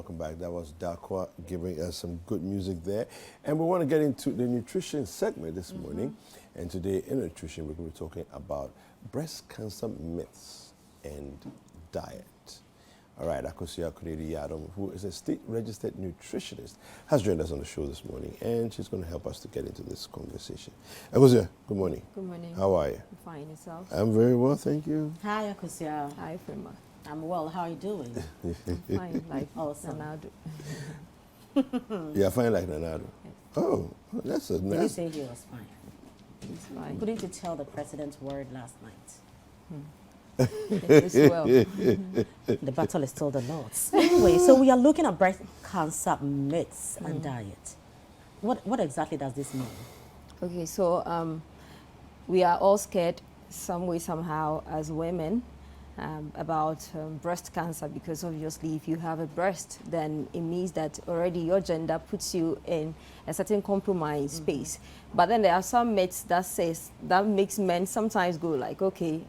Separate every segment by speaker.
Speaker 1: welcome back. That was Dakwa giving us some good music there. And we want to get into the nutrition segment this morning. And today in nutrition, we're going to be talking about breast cancer myths and diet. All right, Akosia Kunidi Yadom, who is a state-registered nutritionist, has joined us on the show this morning, and she's going to help us to get into this conversation. Akosia, good morning.
Speaker 2: Good morning.
Speaker 1: How are you?
Speaker 2: I'm fine. Yourself?
Speaker 1: I'm very well, thank you.
Speaker 3: Hi, Akosia.
Speaker 2: Hi, Frima.
Speaker 3: I'm well. How are you doing?
Speaker 2: I'm fine, like
Speaker 3: Awesome.
Speaker 2: Nanado.
Speaker 1: You're fine like Nanado?
Speaker 2: Yes.
Speaker 1: Oh, that's a
Speaker 3: Did you
Speaker 1: nice...
Speaker 3: say he was fine?
Speaker 2: He's fine.
Speaker 3: Couldn't you tell the president's word last night?
Speaker 2: It is well.
Speaker 3: The battle is still the Lord's. Anyway, so we are looking at breast cancer myths and diet. What exactly does this mean?
Speaker 2: Okay, so we are all scared some way, somehow, as women about breast cancer, because obviously if you have a breast, then it means that already your gender puts you in a certain compromised space. But then there are some myths that makes men sometimes go like, okay,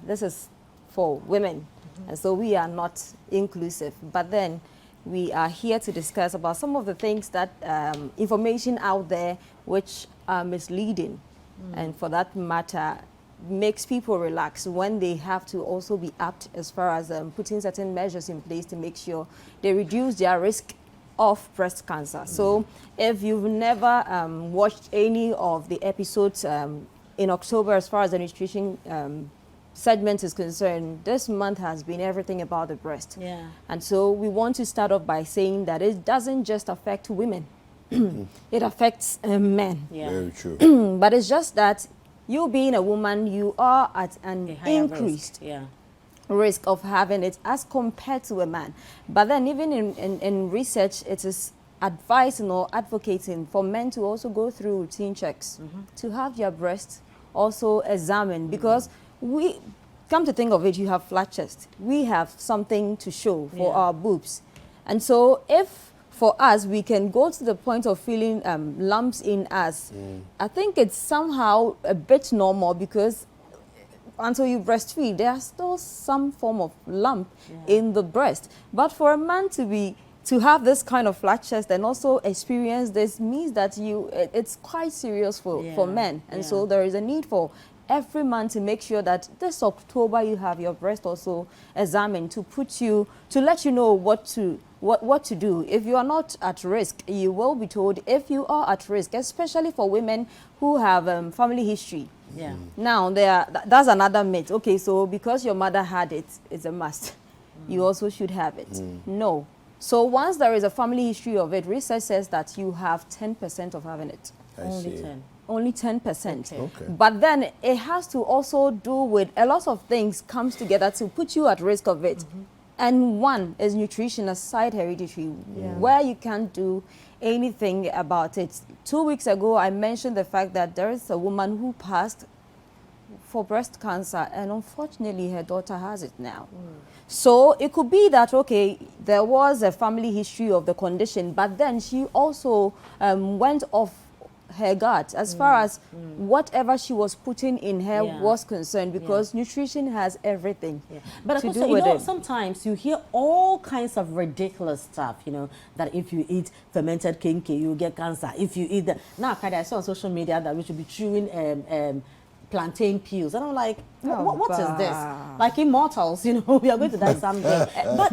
Speaker 2: this is for women, and so we are not inclusive. But then we are here to discuss about some of the things that information out there which are misleading, and for that matter makes people relax when they have to also be apt as far as putting certain measures in place to make sure they reduce their risk of breast cancer. So if you've never watched any of the episodes in October as far as the nutrition segment is concerned, this month has been everything about the breast.
Speaker 3: Yeah.
Speaker 2: And so we want to start off by saying that it doesn't just affect women. It affects men.
Speaker 3: Yeah.
Speaker 1: Very true.
Speaker 2: But it's just that you being a woman, you are at an
Speaker 3: A higher
Speaker 2: increased
Speaker 3: risk. Yeah.
Speaker 2: risk of having it as compared to a man. But then even in research, it is advising or advocating for men to also go through routine checks, to have their breasts also examined, because we come to think of it, you have flat chest. We have something to show for our boobs. And so if for us, we can go to the point of feeling lumps in us, I think it's somehow a bit normal, because until you breastfeed, there's still some form of lump in the breast. But for a man to have this kind of flat chest and also experience this means that it's quite serious for men. And so there is a need for every man to make sure that this October you have your breast also examined, to let you know what to do. If you are not at risk, you will be told if you are at risk, especially for women who have family history.
Speaker 3: Yeah.
Speaker 2: Now, that's another myth. Okay, so because your mother had it, it's a must. You also should have it. No. So once there is a family history of it, research says that you have 10% of having it.
Speaker 3: Only 10.
Speaker 2: Only 10%.
Speaker 1: Okay.
Speaker 2: But then it has to also do with a lot of things comes together to put you at risk of it. And one is nutrition, aside hereditary, where you can't do anything about it. 2 weeks ago, I mentioned the fact that there is a woman who passed for breast cancer, and unfortunately her daughter has it now. So it could be that, okay, there was a family history of the condition, but then she also went off her gut as far as whatever she was putting in her was concerned, because nutrition has everything
Speaker 3: But
Speaker 2: to do
Speaker 3: also,
Speaker 2: with it.
Speaker 3: sometimes you hear all kinds of ridiculous stuff, that if you eat fermented kinky, you get cancer. If you eat now, I saw on social media that we should be chewing plantain peels, and I'm like, what is this? Like immortals, we are going to die someday. but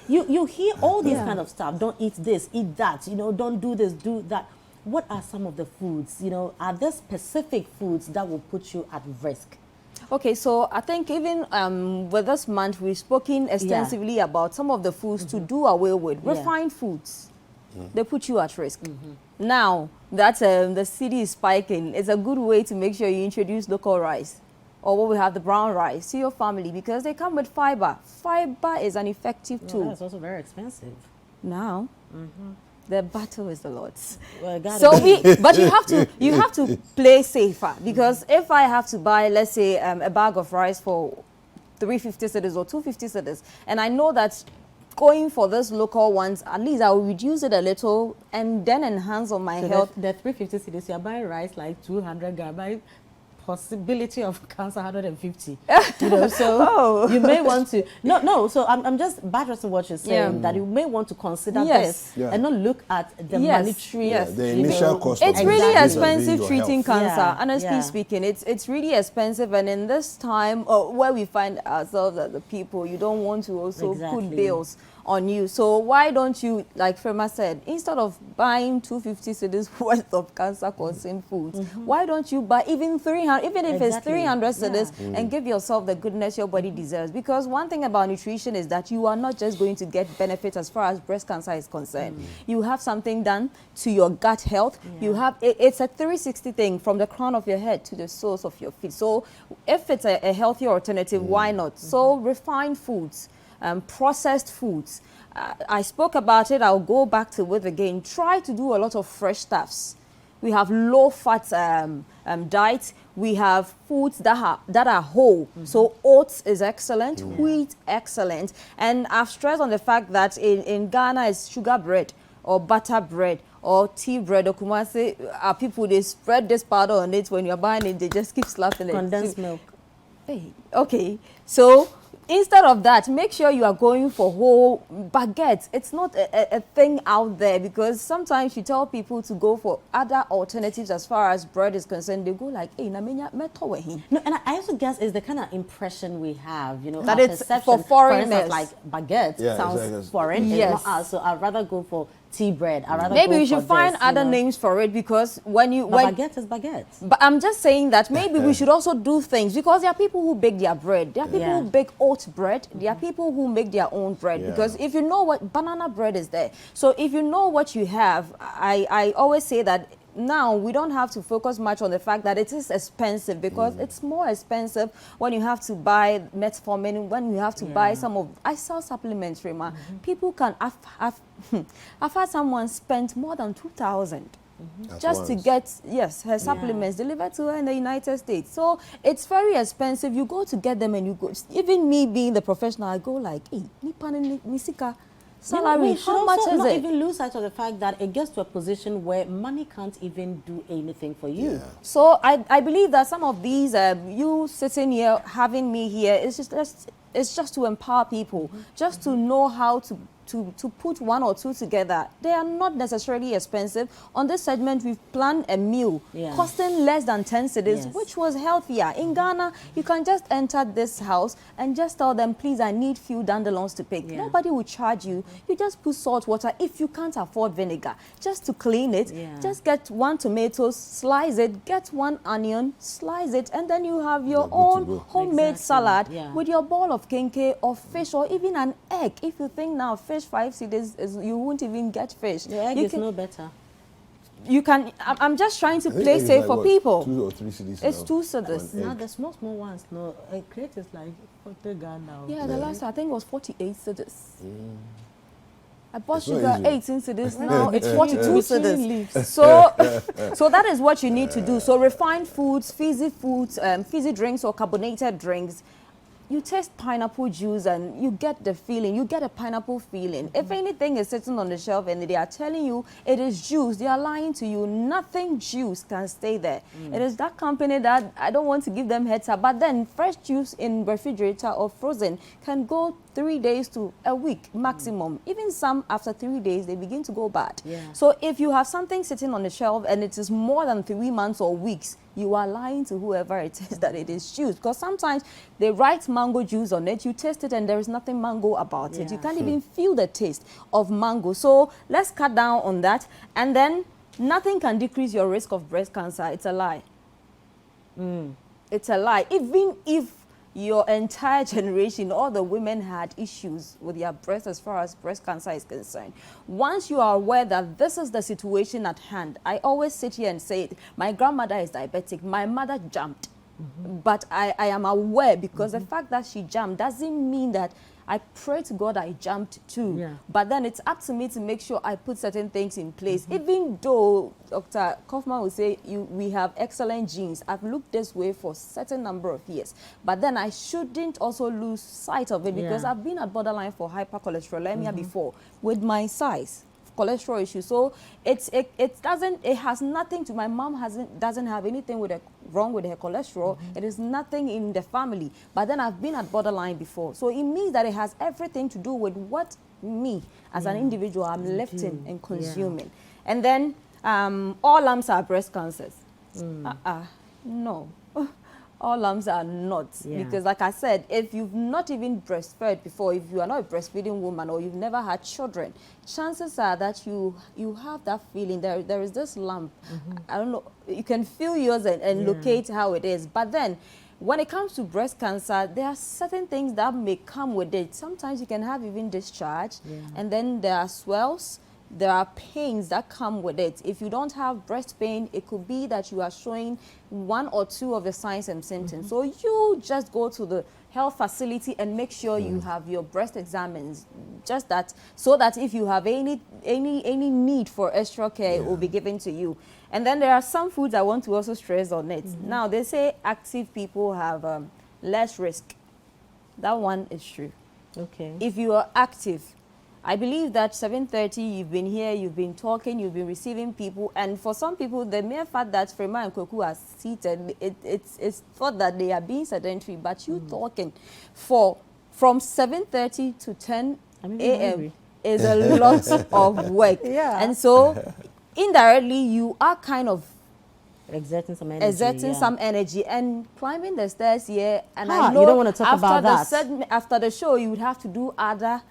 Speaker 3: you hear all this kind of stuff. Don't eat this, eat that. Don't do this, do that. What are some of the foods? Are there specific foods that will put you at risk?
Speaker 2: Okay, so I think even with this month, we've spoken extensively about some of the foods to do away with. Refined foods, they put you at risk. Now that the city is spiking, it's a good way to make sure you introduce local rice, or what we have, the brown rice, to your family, because they come with fiber. Fiber is an effective tool.
Speaker 3: That's also very expensive.
Speaker 2: Now, the battle is the Lord's.
Speaker 3: Well,
Speaker 2: but you have to play safer, because if I have to buy, let's say, a bag of rice for 350 cedis or 250 cedis, and I know that going for those local ones, at least I will reduce it a little and then enhance on my health.
Speaker 3: The 350 cedis, you are buying rice like 200 gram, possibility of cancer 150. You know, so you may want to no. So I'm just buttressing what you're saying, that you may want to consider this and not look at the monetary.
Speaker 1: The initial cost.
Speaker 2: It's
Speaker 1: of
Speaker 2: really
Speaker 1: it
Speaker 2: expensive treating cancer.
Speaker 3: Yeah.
Speaker 2: Honestly speaking, it's really expensive, and in this time where we find ourselves as the people, you don't want to also put bills on you. So why don't you, like Frema said, instead of buying 250 cedis worth of cancer causing foods, why don't you buy even 300, even if it's 300 cedis, and give yourself the goodness your body deserves? Because one thing about nutrition is that you are not just going to get benefits as far as breast cancer is concerned. You have something done to your gut health. You have it's a 360 thing from the crown of your head to the soles of your feet. So if it's a healthier alternative, why not? So refined foods, processed foods. I spoke about it. I'll go back to it again. Try to do a lot of fresh stuffs. We have low-fat diets. We have foods that are whole. So oats is excellent, wheat excellent. And I've stressed on the fact that in Ghana it's sugar bread or butter bread or tea bread or kumasi. People, they spread this powder on it. When you're buying it, they just keep slapping it.
Speaker 3: Condensed milk.
Speaker 2: Hey, okay, so instead of that, make sure you are going for whole baguettes. It's not a thing out there, because sometimes you tell people to go for other alternatives as far as bread is concerned. They go like, hey, no,
Speaker 3: and I also guess it's the kind of impression we have, you know,
Speaker 2: that it's for foreigners.
Speaker 3: Like baguette sounds foreign.
Speaker 2: Yes.
Speaker 3: Not us, so I'd rather go for tea bread. I'd rather
Speaker 2: maybe
Speaker 3: go
Speaker 2: we should
Speaker 3: for
Speaker 2: find
Speaker 3: this,
Speaker 2: other names for it, because
Speaker 3: baguette is baguette.
Speaker 2: But I'm just saying that maybe we should also do things, because there are people who bake their bread. There are people who bake oat bread. There are people who make their own bread. Because if you know what banana bread is there, so if you know what you have, I always say that now we don't have to focus much on the fact that it is expensive, because it's more expensive when you have to buy metformin, when you have to buy some of, I sell supplements, Rema. People can, I've had someone spend more than 2,000 just to get, her supplements delivered to her in the United States. So it's very expensive. You go to get them and you go, even me being the professional, I go like, hey, nisika. Salary, how much is it?
Speaker 3: Not even lose sight of the fact that it gets to a position where money can't even do anything for you.
Speaker 2: So I believe that some of these, you sitting here, having me here, it's just to empower people, just to know how to put one or two together. They are not necessarily expensive. On this segment, we've planned a meal costing less than 10 cedis, which was healthier. In Ghana, you can just enter this house and just tell them, please, I need few dandelions to pick. Nobody will charge you. You just put salt water. If you can't afford vinegar, just to clean it, just get one tomato, slice it, get one onion, slice it, and then you have your own homemade salad with your bowl of kenke or fish or even an egg. If you think now fish 5 cedis, you won't even get fish.
Speaker 3: The egg is no better.
Speaker 2: You can, I'm just trying to play safe for people.
Speaker 1: 2 or 3 cedis.
Speaker 2: It's 2 cedis.
Speaker 3: Now the small ones, no, a crate is like 40 Ghana now.
Speaker 2: Yeah, the last I think it was 48 cedis. I bought sugar 18 cedis, now it's 42 cedis. So that is what you need to do. So refined foods, fizzy drinks or carbonated drinks. You taste pineapple juice and you get the feeling, you get a pineapple feeling. If anything is sitting on the shelf and they are telling you it is juice, they are lying to you. Nothing juice can stay there. It is that company that I don't want to give them heads up, but then fresh juice in refrigerator or frozen can go 3 days to a week maximum. Even some after 3 days, they begin to go bad. So if you have something sitting on the shelf and it is more than 3 months or weeks, you are lying to whoever it is that it is juice. Because sometimes they write mango juice on it, you taste it and there is nothing mango about it. You can't even feel the taste of mango. So let's cut down on that. And then nothing can decrease your risk of breast cancer. It's a lie. It's a lie. Even if your entire generation, all the women had issues with their breasts as far as breast cancer is concerned. Once you are aware that this is the situation at hand, I always sit here and say, my grandmother is diabetic, my mother jumped. But I am aware, because the fact that she jumped doesn't mean that I pray to God I jumped too. But then it's up to me to make sure I put certain things in place. Even though Dr. Kaufman will say we have excellent genes, I've looked this way for a certain number of years. But then I shouldn't also lose sight of it, because I've been at borderline for hypercholesterolemia before with my size. Cholesterol issue. So it has nothing to, my mom doesn't have anything with wrong with her cholesterol. It is nothing in the family. But then I've been at borderline before. So it means that it has everything to do with what me as an individual I'm lifting and consuming. And then all lumps are breast cancers. No. All lumps are not. Because like I said, if you've not even breastfed before, if you are not a breastfeeding woman or you've never had children, chances are that you have that feeling. There is this lump. I don't know. You can feel yours and locate how it is. But then when it comes to breast cancer, there are certain things that may come with it. Sometimes you can have even discharge, and then there are swells. There are pains that come with it. If you don't have breast pain, it could be that you are showing one or two of the signs and symptoms. So you just go to the health facility and make sure you have your breast examines. Just that, so that if you have any need for extra care, it will be given to you. And then there are some foods I want to also stress on it. Now, they say active people have less risk. That one is true.
Speaker 3: Okay.
Speaker 2: If you are active, I believe that 7:30, you've been here, you've been talking, you've been receiving people, and for some people, the mere fact that Frema and Kweku are seated, it's thought that they are being sedentary, but you talking from 7:30 to 10 a.m. is a lot of work. And so, indirectly, you are kind of
Speaker 3: exerting some energy,
Speaker 2: and climbing the stairs here. And I know
Speaker 3: you don't want to talk about that.
Speaker 2: After the show, you would have to do other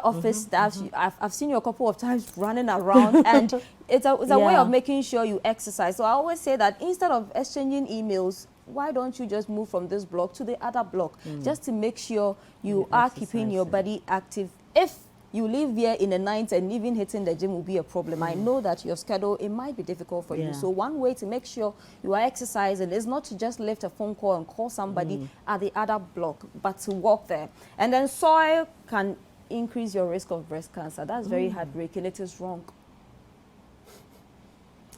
Speaker 2: office staff. I've seen you a couple of times running around, and it's a way of making sure you exercise. So I always say that instead of exchanging emails, why don't you just move from this block to the other block, just to make sure you are keeping your body active. If you live here in the night and even hitting the gym will be a problem. I know that your schedule, it might be difficult for you. So one way to make sure you are exercising is not to just lift a phone call and call somebody at the other block, but to walk there. And then soil can increase your risk of breast cancer. That's very heartbreaking. It is wrong.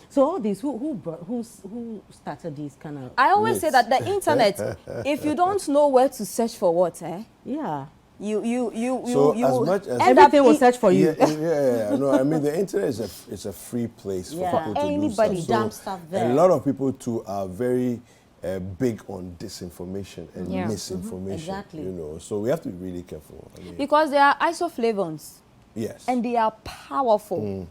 Speaker 3: So all these, who started these kind of...
Speaker 2: I always say that the internet, if you don't know where to search for what,
Speaker 1: as much as
Speaker 3: everything will search for you.
Speaker 1: No, I mean the internet is a free place for people to
Speaker 2: anybody
Speaker 1: do stuff.
Speaker 3: Dump stuff there.
Speaker 1: A lot of people too are very big on disinformation and misinformation. You know, so we have to be really careful. I mean,
Speaker 2: because they are isoflavones.
Speaker 1: Yes.
Speaker 2: And they are powerful.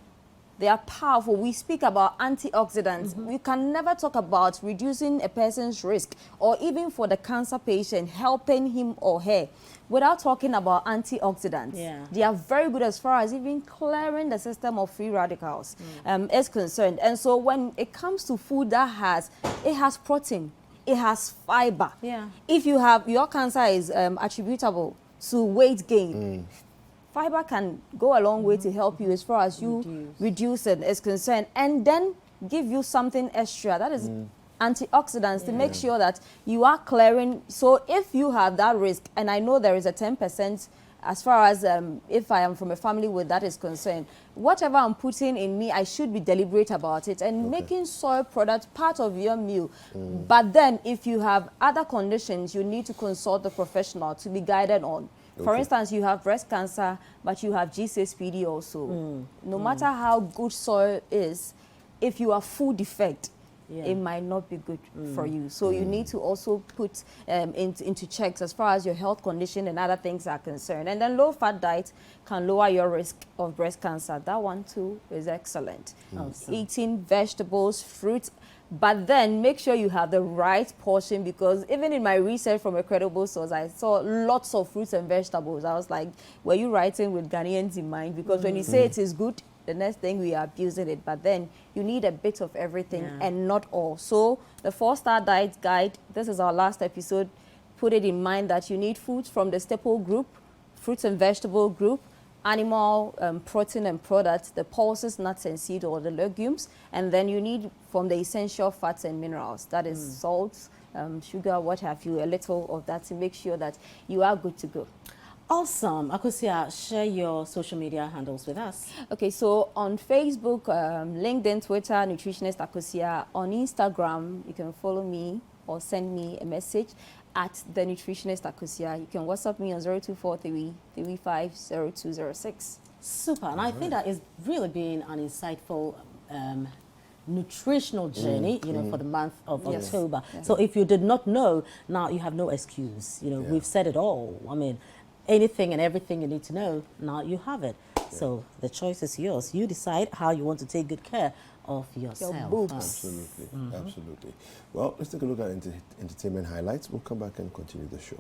Speaker 2: They are powerful. We speak about antioxidants. We can never talk about reducing a person's risk, or even for the cancer patient, helping him or her, without talking about antioxidants. They are very good as far as even clearing the system of free radicals is concerned. And so when it comes to food that has protein, it has fiber. If you have, your cancer is attributable to weight gain, fiber can go a long way to help you as far as you reduce it is concerned, and then give you something extra, that is antioxidants, to make sure that you are clearing. So if you have that risk, and I know there is a 10% as far as if I am from a family where that is concerned, whatever I'm putting in me, I should be deliberate about it, and making soy products part of your meal. But then if you have other conditions, you need to consult the professional to be guided on. For instance, you have breast cancer, but you have G6PD also. No matter how good soil is, if you are food defect, it might not be good for you. So you need to also put into checks as far as your health condition and other things are concerned. And then low-fat diet can lower your risk of breast cancer. That one too is excellent. Eating vegetables, fruits, but then make sure you have the right portion, because even in my research from a credible source, I saw lots of fruits and vegetables. I was like, were you writing with Ghanaians in mind? Because when you say it is good, the next thing we are abusing it. But then you need a bit of everything and not all. So the 4-star diet guide, this is our last episode. Put it in mind that you need foods from the staple group, fruits and vegetable group, animal protein and products, the pulses, nuts and seeds, or the legumes, and then you need from the essential fats and minerals, that is salt, sugar, what have you, a little of that, to make sure that you are good to go.
Speaker 3: Awesome. Akosia, share your social media handles with us.
Speaker 2: Okay, so on Facebook, LinkedIn, Twitter, Nutritionist Akosia. On Instagram, you can follow me or send me a message at the Nutritionist Akosia. You can WhatsApp me on 0243 350206.
Speaker 3: Super. And I think that is really been an insightful nutritional journey, you know, for the month of
Speaker 2: Yes.
Speaker 3: October.
Speaker 2: Yes.
Speaker 3: So if you did not know, now you have no excuse. You know,
Speaker 1: Yeah.
Speaker 3: we've said it all. I mean, anything and everything you need to know, now you have it. So the choice is yours. You decide how you want to take good care of yourself.
Speaker 2: boobs.
Speaker 1: Absolutely, absolutely. Well, let's take a look at entertainment highlights. We'll come back and continue the show.